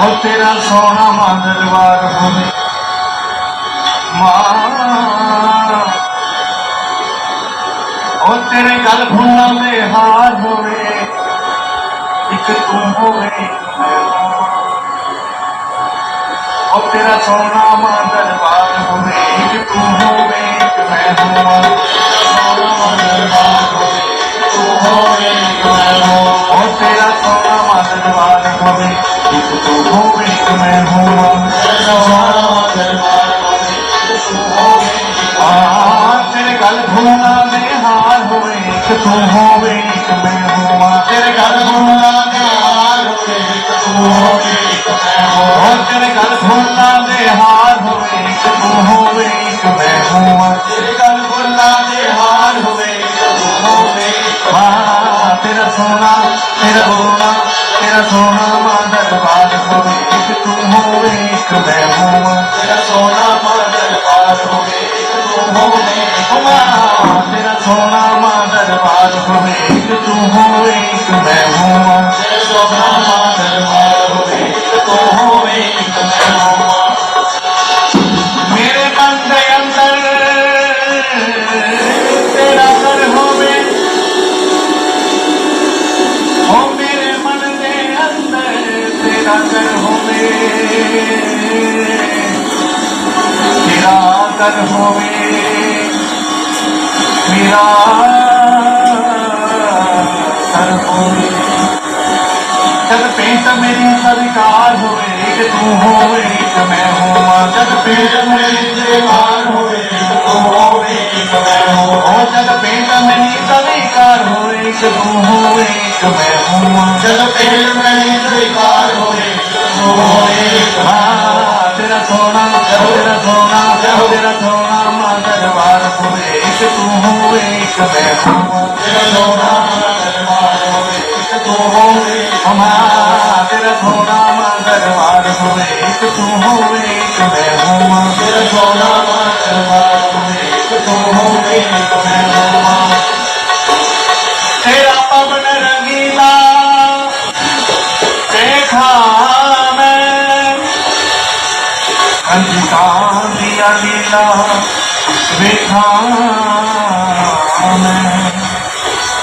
और तेरा सोना मां दरबार होवे मां, और तेरे गल फुल्लां दे हार होवे, एक तू होवे और तेरा सोना मां दरबार होवे, एक तू होवे एक मैं होवा, सोना मां दरबार होवे तू होवे एक मैं होवा, और तेरा सोना मां दरबार होवे, एक तू होवे एक मैं होवा, सोना मां दरबार होवे तू होवे, तेरे गल फुल्लां दे हार होवे, एक तू होवे एक मैं होवा, तेरे गल फुल्लां दे हार होवे, एक तू होवे एक मैं होवा, तेरे गल फुल्लां दे हार होवे, एक तू होवे एक मैं होवा, तेरे गल फुल्लां दे हार होवे, एक तू होवे तेरा सोना तेरा सोना तेरा सोना मां दरबार होवे, एक तू होवे एक मैं होवा, तेरा सोना मां दरबार होवे, एक तू होवे तेरा सोना मां दरबार होवे, एक तू होवे एक मैं होवा, तेरा सोना मां दरबार होवे, एक तू होवे एक मैं होवा, मेरे मन दे अंदर तेरा घर होवे, ओ मेरे मन दे अंदर तेरा घर होवे, तेरा घर होवे मेरा घर होवे, जब पेट मेरी सरकार होवे, एक तू होवे एक मैं होवा, जब पेट मेरी सरकार होवे, एक तू होवे एक मैं होवा, जब पेट मेरी सरकार होवे, एक तू होवे एक मैं होवा, जब पेट मेरी सरकार होवे, एक तू होवे एक तेरा सोना तेरा सोना तेरा सोना मां दरबार होवे, एक तू होवे एक मैं होवा, तेरा सोना मां दरबार होवे, एक तू होवे तेरा सोना मां दरबार होवे, एक तू होवे एक मैं होवा, तेरा सोना मां दरबार होवे, एक तू होवे एक मैं होवा, तेरा पवन रंगीला देखा मैं, कंजिका दिया लीला देखा मैं,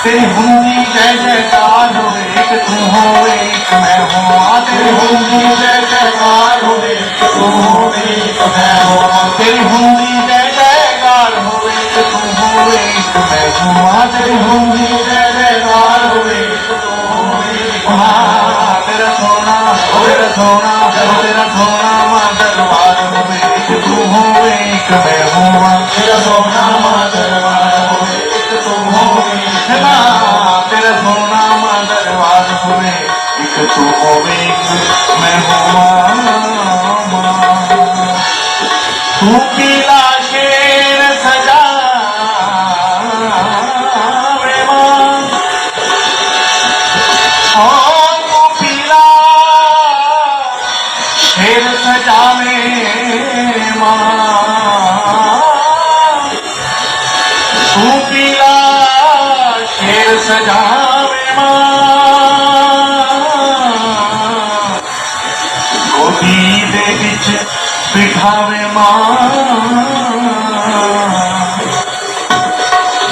तेरी हुंदी जय जयकार होवे, एक तू होवे एक मैं होवा, तेरी हुंदी जय जयकार होवे, एक तू होवे एक मैं होवा, तेरी हुंदी जय जयकार होवे, एक तू होवे एक मैं होवा, तेरी हुंदी जय जयकार होवे, एक तू होवे तेरा सोना तेरा सोना तेरा सोना मां दरबार होवे, एक तू होवे एक मैं होवा, तेरा सोना मां दरबार होवे, एक तू होवे तेरा सोना मां दरबार होवे, एक तू होवे एक मैं होवा, तू पीला शेर सजावे मां, तू पीला शेर सजावे मां, तू पीला शेर सजावे मां, गोदी दे विच बिठावे मां,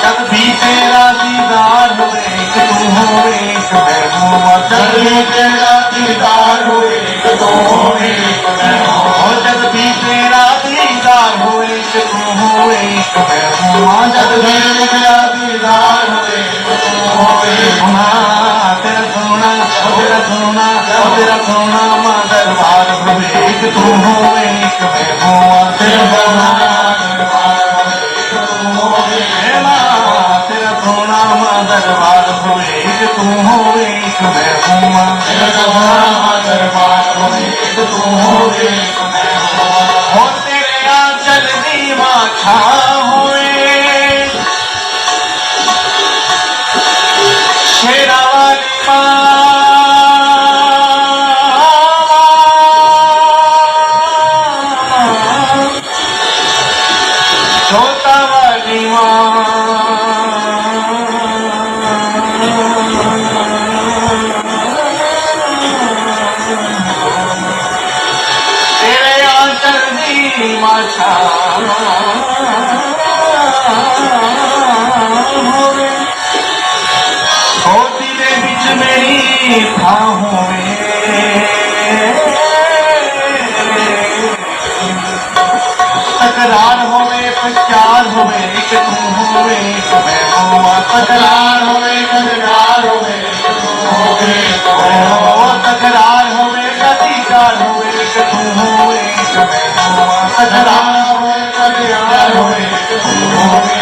जब भी तेरा दीदार होवे, एक तू होवे एक मैं होवा, जब भी तेरा दीदार होवे, एक तू होवे एक मैं होवा, जब भी तेरा दीदार होवे, एक तू होवे एक मैं होवा, जब भी तेरा दीदार होवे, एक तू होवे तेरा सोना तेरा सोना तेरा सोना मां दरबार होवे, एक तू होवे एक मैं होवा, तेरा सोना दरबार होवे, एक तू होवे तेरा सोना मां दरबार होवे, एक तू होवे एक मैं होवा, तेरा सोना मां दरबार होवे, एक तू होवे एक मैं होवा, हो तेरे आंचल दी मां छां होवे, शेरा वाली मां छोटा वाली मां, तेरी माछा होवे गोदी दे विच मेरी थां होवे तकरार होवे प्रचार होवे एक तू होवे एक मैं होवा तकरार होवे तकरार होवे तकरार होवे अधिकार होवे एक तू होवे एक मैं होवा तकरार होवे तकरार होवे एक तू होवे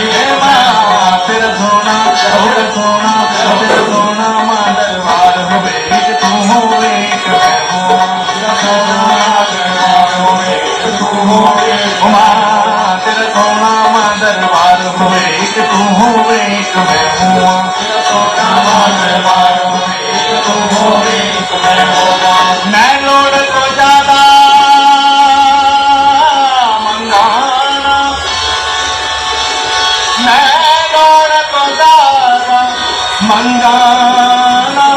तेरा सोना तेरा सोना तेरा सोना मां दरबार होवे एक तू होवे एक मैं होवा तेरा सोना दरबार होवे एक तू होवे तेरा सोना मां दरबार होवे एक तू होवे एक मैं होवा तेरा सोना मां दरबार होवे एक तू होवे एक मैं होवा मैं लोड़ को ज्यादा मंगाना मैं लोड़ को ज्यादा मंगाना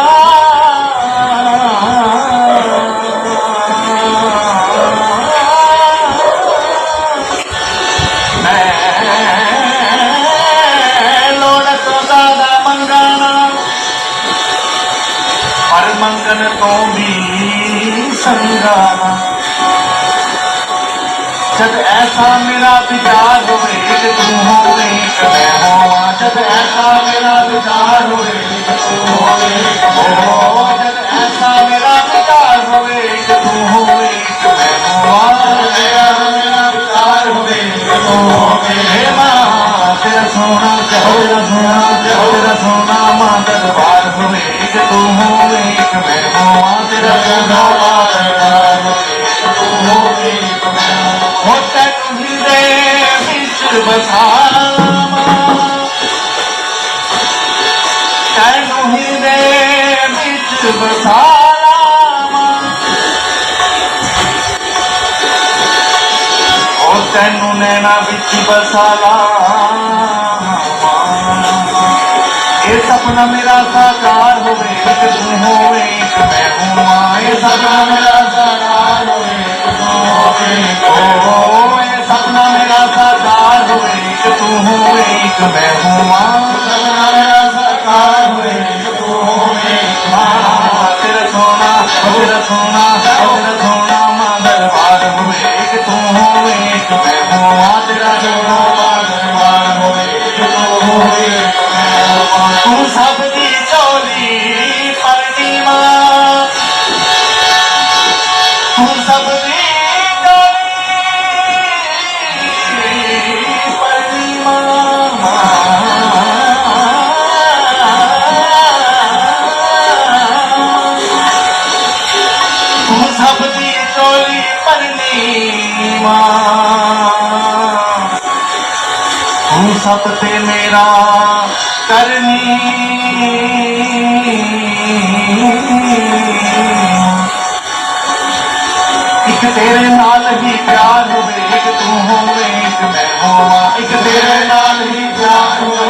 मंगन तो भी संगाना जब ऐसा मेरा विचार होवे एक तू होवे एक मैं होवा जब ऐसा मेरा विचार होवे एक तू होवे एक मैं होवा जब ऐसा मेरा विचार होवे एक तू होवे एक मैं होवा मेरा विचार होवे एक तू होवे हे मां तेरा सोना तेरा सोना तेरा सोना मां दरबार होवे एक तू होवे एक मैं होवा तेरा सोना मां दरबार होवे एक तू होवे एक मैं होवा तैनू हृदय विच बसावा तैनू हृदय विच बसावा ओ तैनू नैना विच बसाला ये सपना मेरा साकार होवे एक तू होवे एक मैं होवा ये सपना मेरा साकार होवे एक तू होवे ये सपना मेरा साकार होवे एक तू होवे एक मैं होवा सपना मेरा साकार होवे एक तू होवे तेरा सोना तेरा सोना तेरा सोना मां दरबार होवे एक तू होवे एक मैं होवा तेरा सोना मां दरबार होवे एक तू होवे एक मैं होवा तू सबदी चोली परनी मां तू सबदी चोली परनी मां तू सबदी चोली परनी मां तू सब ते मेरा करनी एक तेरे नाल ही प्यार होवे एक तू होवे एक मैं होवा एक तेरे नाल ही प्यार होवे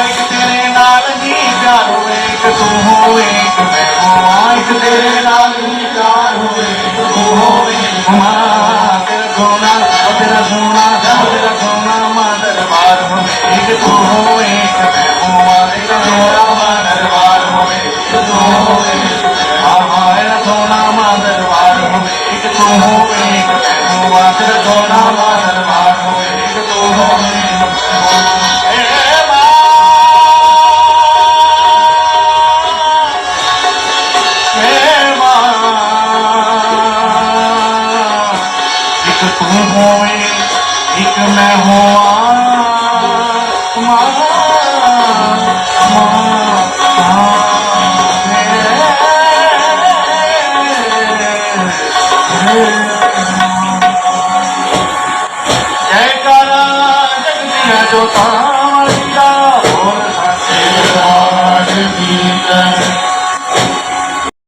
एक तेरे नाल ही प्यार होवे एक तू होवे एक मैं होवा एक तेरे नाल ही प्यार होवे एक तू होवे तेरा सोना तेरा सोना तेरा सोना मां दरबार होवे एक तू होवे एक मैं होवा तेरा सोना मां दरबार होवे एक तू होवे तेरा सोना मां दरबार होवे एक तू होवे एक मैं होवा तेरा सोना मां दरबार होवे एक तू होवे एक तू होवे एक मैं होवा जयकारा जगदिया जोता